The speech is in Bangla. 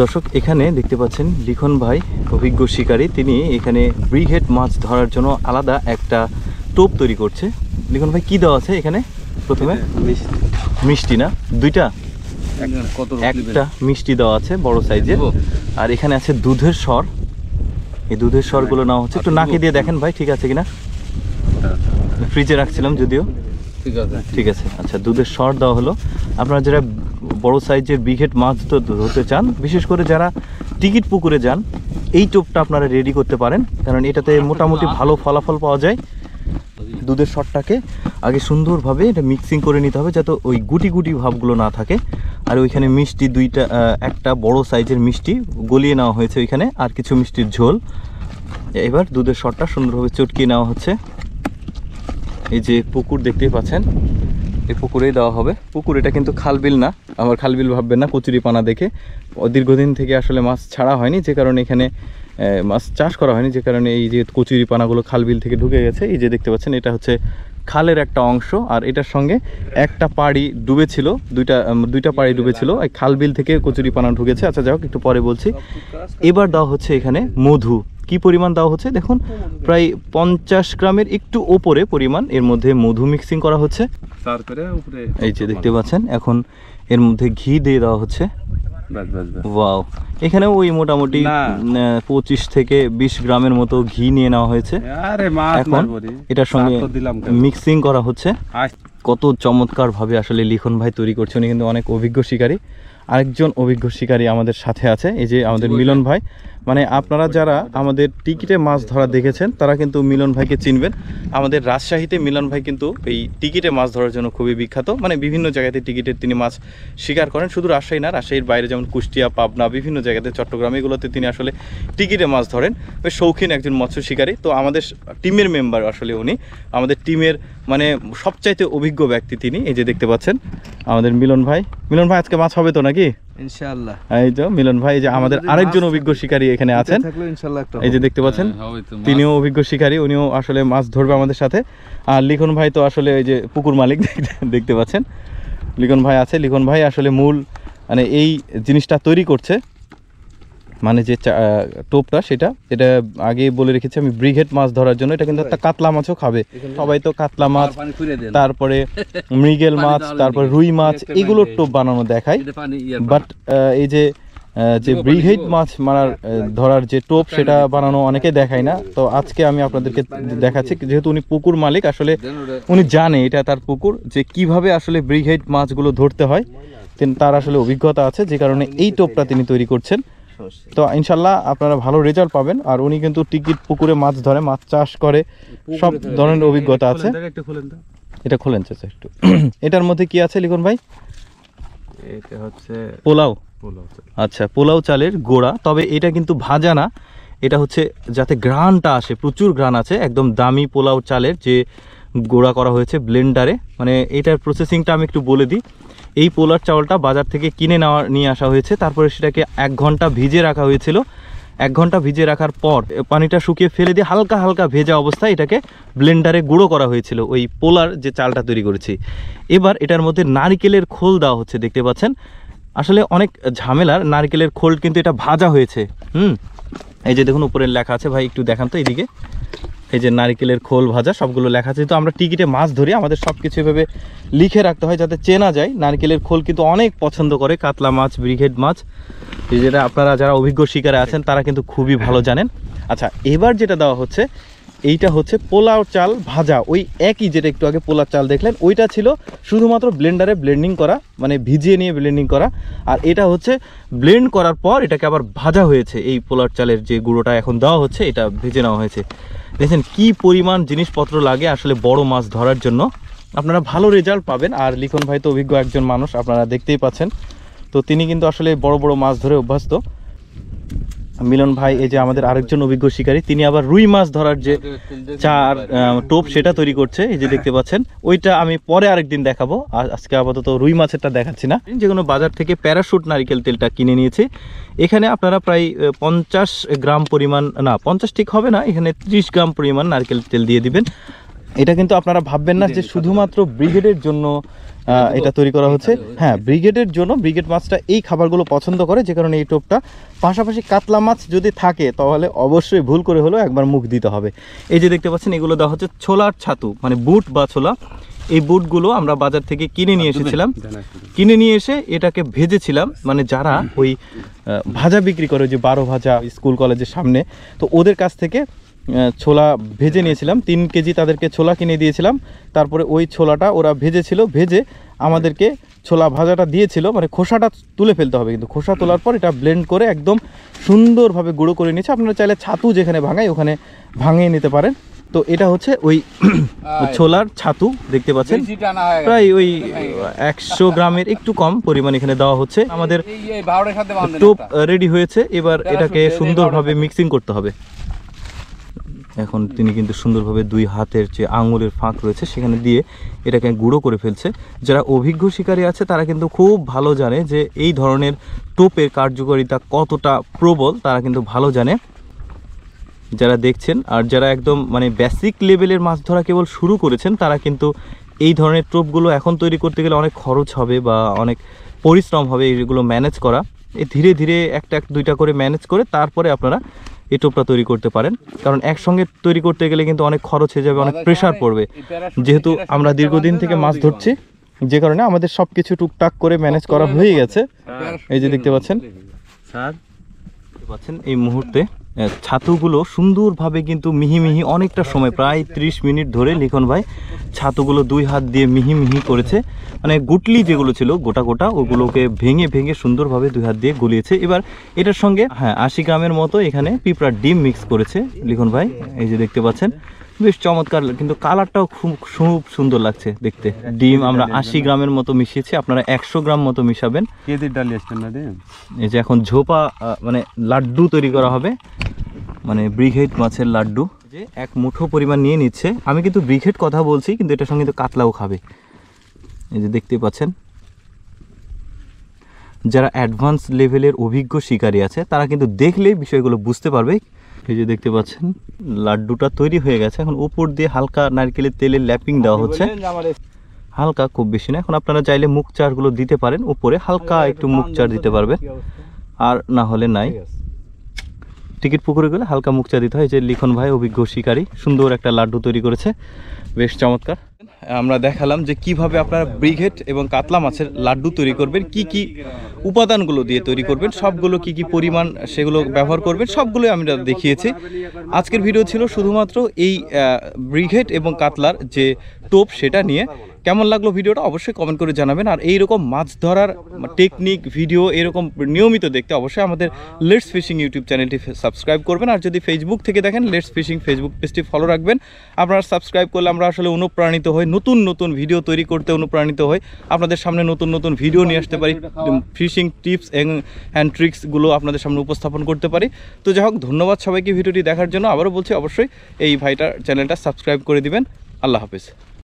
দর্শক এখানে দেখতে পাচ্ছেন লিখন ভাই অভিজ্ঞ শিকারী, তিনি এখানে ব্রিগেড মাছ ধরার জন্য আলাদা একটা টোপ তৈরি করছে। লিখন ভাই কি দেওয়া আছে এখানে? প্রথমে মিষ্টি না, দুইটা একটা মিষ্টি দেওয়া আছে বড় সাইজের, আর এখানে আছে দুধের স্বর। এই দুধের স্বরগুলো নেওয়া হচ্ছে, একটু নাকে দিয়ে দেখেন ভাই ঠিক আছে কিনা। ফ্রিজে রাখছিলাম যদিও, ঠিক আছে। আচ্ছা, দুধের স্বর দেওয়া হলো। আপনারা যারা বড় সাইজের ব্রিগেড মাছ ধরতে চান, বিশেষ করে যারা টিকিট পুকুরে যান, এই টোপটা আপনারা রেডি করতে পারেন, কারণ এটাতে মোটামুটি ভালো ফলাফল পাওয়া যায়। দুধের স্বরটাকে আগে সুন্দরভাবে এটা মিক্সিং করে নিতে হবে যাতে ওই গুটি গুটি ভাবগুলো না থাকে। আর ওইখানে মিষ্টি একটা বড় সাইজের মিষ্টি গলিয়ে নেওয়া হয়েছে ওইখানে, আর কিছু মিষ্টির ঝোল। এবার দুধের স্বরটা সুন্দরভাবে চটকিয়ে নেওয়া হচ্ছে। এই যে পুকুর দেখতেই পাচ্ছেন, এই পুকুরেই দেওয়া হবে। পুকুর এটা কিন্তু খালবিল না, আমার খালবিল ভাববেন না কচুরিপানা দেখে। দীর্ঘদিন থেকে আসলে মাছ ছাড়া হয়নি, যে কারণে এখানে মাছ চাষ করা হয়নি, যে কারণে এই যে কচুরিপানাগুলো খালবিল থেকে ঢুকে গেছে। এই যে দেখতে পাচ্ছেন, এটা হচ্ছে খালের একটা অংশ, আর এটার সঙ্গে একটা পাড়ি ডুবেছিল, দুইটা পাড়ি ডুবেছিল, এই খালবিল থেকে কচুরিপানা ঢুকেছে। আচ্ছা যাই হোক, একটু পরে বলছি। এবার দেওয়া হচ্ছে এখানে মধু। কি পরিমাণ দেওয়া হচ্ছে দেখুন, প্রায় 50 গ্রামের একটু ওপরে পরিমাণ এর মধ্যে মধু মিক্সিং করা হচ্ছে। এই যে দেখতে পাচ্ছেন, এখন এর মধ্যে ঘি দিয়ে দেওয়া হচ্ছে। ওয়াও, এখানে ওই মোটামুটি 25 থেকে 20 গ্রামের মতো ঘি নিয়ে নেওয়া হয়েছে। এখন এটার সঙ্গে মিক্সিং করা হচ্ছে। কত চমৎকার ভাবে আসলে লিখন ভাই তৈরি করছে, উনি কিন্তু অনেক অভিজ্ঞ শিকারী। আরেকজন অভিজ্ঞ শিকারী আমাদের সাথে আছে, এই যে আমাদের মিলন ভাই। মানে আপনারা যারা আমাদের টিকিটে মাছ ধরা দেখেছেন তারা কিন্তু মিলন ভাইকে চিনবেন। আমাদের রাজশাহীতে মিলন ভাই কিন্তু এই টিকিটে মাছ ধরার জন্য খুবই বিখ্যাত। মানে বিভিন্ন জায়গাতে টিকিটের তিনি মাছ শিকার করেন, শুধু রাজশাহী না, রাজশাহীর বাইরে যেমন কুষ্টিয়া, পাবনা, বিভিন্ন জায়গাতে, চট্টগ্রাম, এগুলোতে তিনি আসলে টিকিটে মাছ ধরেন। ওই শৌখিন একজন মৎস্য শিকারী। তো আমাদের টিমের মেম্বার আসলে উনি, আমাদের টিমের মানে সবচাইতে অভিজ্ঞ ব্যক্তি তিনি। এই যে দেখতে পাচ্ছেন আমাদের মিলন ভাই। মিলন ভাই আজকে মাছ হবে তো নাকি? ইনশাআল্লাহ। এই তো মিলন ভাই, এই যে আমাদের আরেকজন অভিজ্ঞ শিকারী এখানে আছেন, এই যে দেখতে পাচ্ছেন, তিনিও অভিজ্ঞ শিকারী, উনিও আসলে মাছ ধরবে আমাদের সাথে। আর লিখন ভাই তো আসলে এই যে পুকুর মালিক দেখতে পাচ্ছেন, লিখন ভাই আছে। লিখন ভাই আসলে মূল মানে এই জিনিসটা তৈরি করছে, মানে যে টোপটা, এটা আগে বলে রেখেছি আমি, ব্রিগেড মাছ ধরার জন্য। এটা কিন্তু একটা কাতলা মাছও খাবে সবাই, তো কাতলা মাছ, তারপরে মৃগেল মাছ, তারপরে রুই মাছ, এগুলোর টোপ বানানো দেখায়। বাট এই যে ব্রিগেড মাছ ধরার যে টোপ, সেটা বানানো অনেকে দেখায় না। তো আজকে আমি আপনাদেরকে দেখাচ্ছি, যেহেতু উনি পুকুর মালিক, আসলে উনি জানে, এটা তার পুকুর, যে কিভাবে আসলে ব্রিগেড মাছগুলো ধরতে হয়, তার আসলে অভিজ্ঞতা আছে, যে কারণে এই টোপটা তিনি তৈরি করছেন। তো ইনশাল্লাহ আপনারা ভালো রেজাল্ট পাবেন। আর উনি কিন্তু টিকিট পুকুরে মাছ ধরে, মাছ চাষ করে, সব ধরনের অভিজ্ঞতা আছে। এটা খোলেন চাচা একটু। এটার মধ্যে কি আছে লিখন ভাই? এটা হচ্ছে পোলাও। আচ্ছা, পোলাও চালের গোড়া, তবে এটা কিন্তু ভাজা না, এটা হচ্ছে যাতে ঘ্রাণটা আসে, প্রচুর ঘ্রাণ আছে। একদম দামি পোলাও চালের যে গোড়া করা হয়েছে ব্লেন্ডারে। মানে এটার প্রসেসিংটা আমি একটু বলে দিই। এই পোলার চাউলটা বাজার থেকে কিনে নিয়ে আসা হয়েছে, তারপরে সেটাকে 1 ঘন্টা ভিজে রাখা হয়েছিল। 1 ঘন্টা ভিজে রাখার পর পানিটা শুকিয়ে ফেলে দিয়ে হালকা হালকা ভেজা অবস্থায় এটাকে ব্লেন্ডারে গুঁড়ো করা হয়েছিল, ওই পোলার যে চালটা তৈরি করেছি। এবার এটার মধ্যে নারকেলের খোল দেওয়া হচ্ছে, দেখতে পাচ্ছেন। আসলে অনেক ঝামেলার, নারকেলের খোল কিন্তু এটা ভাজা হয়েছে। এই যে দেখুন উপরে লেখা আছে, ভাই একটু দেখান তো এইদিকে। এই যে নারকেলের খোল ভাজা, সবগুলো লেখা আছে। তো আমরা টিকিটে মাছ ধরি, আমাদের সব কিছু এভাবে লিখে রাখতে হয় যাতে চেনা যায়। নারকেলের খোল কিন্তু অনেক পছন্দ করে কাতলা মাছ, ব্রিগেড মাছ, যেটা আপনারা যারা অভিজ্ঞ শিকারে আছেন তারা কিন্তু খুবই ভালো জানেন। আচ্ছা, এবার যেটা দেওয়া হচ্ছে, এইটা হচ্ছে পোলাও চাল ভাজা, ওই একই যেটা একটু আগে পোলাও চাল দেখলেন, ওইটা ছিল শুধুমাত্র ব্লেন্ডারে ব্লেন্ডিং করা, মানে ভিজিয়ে নিয়ে ব্লেন্ডিং করা। আর এটা হচ্ছে ব্লেন্ড করার পর এটাকে আবার ভাজা হয়েছে। এই পোলাও চালের যে গুঁড়োটা এখন দেওয়া হচ্ছে, এটা ভেজে নেওয়া হয়েছে। দেখেন কি পরিমাণ জিনিসপত্র লাগে আসলে বড় মাছ ধরার জন্য। আপনারা ভালো রেজাল্ট পাবেন। আর লিখন ভাই তো অভিজ্ঞ একজন মানুষ, আপনারা দেখতেই পাচ্ছেন। তো তিনি কিন্তু আসলে বড় বড় মাছ ধরে অভ্যস্ত। মিলন ভাই এই যে আমাদের আরেকজন অভিজ্ঞ শিকারী, তিনি আবার রুই মাছ ধরার যে টোপ সেটা তৈরি করছে। এই যে দেখতে পাচ্ছেন, ওইটা আমি পরে আরেকদিন দেখাবো, আজকে আপাতত রুই মাছেরটা দেখাচ্ছি না। যেগুলো বাজার থেকে প্যারাশুট নারকেল তেলটা কিনে নিয়েছি। এখানে আপনারা প্রায় 50 গ্রাম পরিমাণ, না 50 ঠিক হবে না, এখানে 30 গ্রাম পরিমাণ নারকেল তেল দিয়ে দিবেন। এটা কিন্তু আপনারা ভাববেন না যে শুধুমাত্র ব্রিগেডের জন্য এটা তৈরি করা হচ্ছে। হ্যাঁ, ব্রিগেডের জন্য ব্রিগেড মাছটা এই খাবারগুলো পছন্দ করে, যে কারণে এই টোপটা। পাশাপাশি কাতলা মাছ যদি থাকে তাহলে অবশ্যই ভুল করে হলেও একবার মুখ দিতে হবে। এই যে দেখতে পাচ্ছেন, এগুলো দেওয়া হচ্ছে ছোলার ছাতু, মানে বুট বা ছোলা। এই বুটগুলো আমরা বাজার থেকে কিনে নিয়ে এসেছিলাম, কিনে নিয়ে এসে এটাকে ভেজেছিলাম। মানে যারা ওই ভাজা বিক্রি করে, যে 12 ভাজা স্কুল কলেজের সামনে, তো ওদের কাছ থেকে ছোলা ভেজে নিয়েছিলাম। 3 কেজি তাদেরকে ছোলা কিনে দিয়েছিলাম। তারপরে ওই ছোলাটা ওরা ভেজেছিল, ভেজে আমাদেরকে ছোলা ভাজাটা দিয়েছিল। মানে খোসাটা তুলে ফেলতে হবে, কিন্তু খোসা তোলার পর এটা ব্লেন্ড করে একদম সুন্দরভাবে গুঁড়ো করে নিয়েছে। আপনারা চাইলে ছাতু যেখানে ভাঙায় ওখানে ভাঙিয়ে নিতে পারেন। তো এটা হচ্ছে ওই ছোলার ছাতু, দেখতে পাচ্ছেন প্রায় ওই 100 গ্রামের একটু কম পরিমাণ এখানে দেওয়া হচ্ছে। আমাদের টোপ রেডি হয়েছে, এবার এটাকে সুন্দরভাবে মিক্সিং করতে হবে। এখন তিনি কিন্তু সুন্দরভাবে 2 হাতের যে আঙুলের ফাঁক রয়েছে সেখানে দিয়ে এটাকে গুঁড়ো করে ফেলছে। যারা অভিজ্ঞ শিকারী আছে তারা কিন্তু খুব ভালো জানে যে এই ধরনের টোপের কার্যকারিতা কতটা প্রবল, তারা কিন্তু ভালো জানে। যারা দেখছেন আর যারা একদম মানে বেসিক লেভেলের মাছ ধরা কেবল শুরু করেছেন, তারা কিন্তু এই ধরনের টোপগুলো এখন তৈরি করতে গেলে অনেক খরচ হবে বা অনেক পরিশ্রম হবে এগুলো ম্যানেজ করা। ধীরে ধীরে একটা দুইটা করে ম্যানেজ করে তারপরে আপনারা এই টোপটা তৈরি করতে পারেন। কারণ একসঙ্গে তৈরি করতে গেলে কিন্তু অনেক খরচ হয়ে যাবে, অনেক প্রেশার পড়বে। যেহেতু আমরা দীর্ঘদিন থেকে মাছ ধরছি, যে কারণে আমাদের সব কিছু টুকটাক করে ম্যানেজ করা হয়ে গেছে। এই যে দেখতে পাচ্ছেন এই মুহূর্তে ছাতুগুলো সুন্দরভাবে কিন্তু মিহি মিহি অনেকটা সময়, প্রায় 30 মিনিট ধরে লিখন ভাই ছাতুগুলো 2 হাত দিয়ে মিহি মিহি করেছে। মানে গুটলি যেগুলো ছিল গোটা গোটা, ওগুলোকে ভেঙে ভেঙে সুন্দরভাবে 2 হাত দিয়ে গলিয়েছে। এবার এটার সঙ্গে 80 গ্রামের মতো এখানে পিঁপড়ার ডিম মিক্স করেছে লিখন ভাই। এই যে দেখতে পাচ্ছেন, বেশ চমৎকার, কিন্তু কালারটাও খুব সুন্দর লাগছে দেখতে। ডিম আমরা 80 গ্রামের মতো মিশিয়েছি, আপনারা 100 গ্রাম মতো মিশাবেন। এই যে এখন ঝোপা মানে লাড্ডু তৈরি করা হবে, মানে ব্রিগেড মাছের লাড্ডু। যে 1 মুঠো পরিমাণ নিয়ে নিচ্ছে। আমি কিন্তু ব্রিগেড কথা বলছি, কিন্তু এটার সঙ্গে তো কাতলাও খাবে। এই যে দেখতে পাচ্ছেন, যারা অ্যাডভান্স লেভেলের অভিজ্ঞ শিকারী আছে তারা কিন্তু দেখলেই বিষয়গুলো বুঝতে পারবে। এই যে দেখতে পাচ্ছেন লাড্ডুটা তৈরি হয়ে গেছে। এখন উপর দিয়ে হালকা নারকেলের তেলের ল্যাপিং দেওয়া হচ্ছে, হালকা, খুব বেশি না। এখন আপনারা চাইলে মুখ চারগুলো দিতে পারেন, উপরে হালকা একটু মুখ চার দিতে পারবে, আর না হলে নাই। টিকিট পুকুরে গেলে হালকা মুখ চা দিতে হয়। যে লিখন ভাই অভিজ্ঞ শিকারী সুন্দর একটা লাড্ডু তৈরি করেছে, বেশ চমৎকার। আমরা দেখালাম যে কিভাবে আপনারা ব্রিগেড এবং কাতলা মাছের লাড্ডু তৈরি করবেন, কি কি উপাদানগুলো দিয়ে তৈরি করবেন, সবগুলো কি কি পরিমাণ সেগুলো ব্যবহার করবেন, সবগুলোই আমরা দেখিয়েছি। আজকের ভিডিও ছিল শুধুমাত্র এই ব্রিগেড এবং কাতলার যে টোপ সেটা নিয়ে। কেমন লাগলো ভিডিওটা অবশ্যই কমেন্ট করে জানাবেন। আর এইরকম মাছ ধরার টেকনিক ভিডিও এরকম নিয়মিত দেখতে অবশ্যই আমাদের লেটস ফিশিং ইউটিউব চ্যানেলটি সাবস্ক্রাইব করবেন। আর যদি ফেসবুক থেকে দেখেন, লেটস ফিশিং ফেসবুক পেজটি ফলো রাখবেন। আপনারা সাবস্ক্রাইব করলে আমরা আসলে অনুপ্রাণিত হই, নতুন নতুন ভিডিও তৈরি করতে অনুপ্রাণিত হই। আপনাদের সামনে নতুন নতুন ভিডিও নিয়ে আসতে পারি, ফিশিং টিপস অ্যান্ড ট্রিক্সগুলো আপনাদের সামনে উপস্থাপন করতে পারি। তো যাই হোক, ধন্যবাদ সবাইকে ভিডিওটি দেখার জন্য। আবারও বলছি, অবশ্যই এই ভাইটার চ্যানেলটা সাবস্ক্রাইব করে দিবেন। আল্লাহ হাফেজ।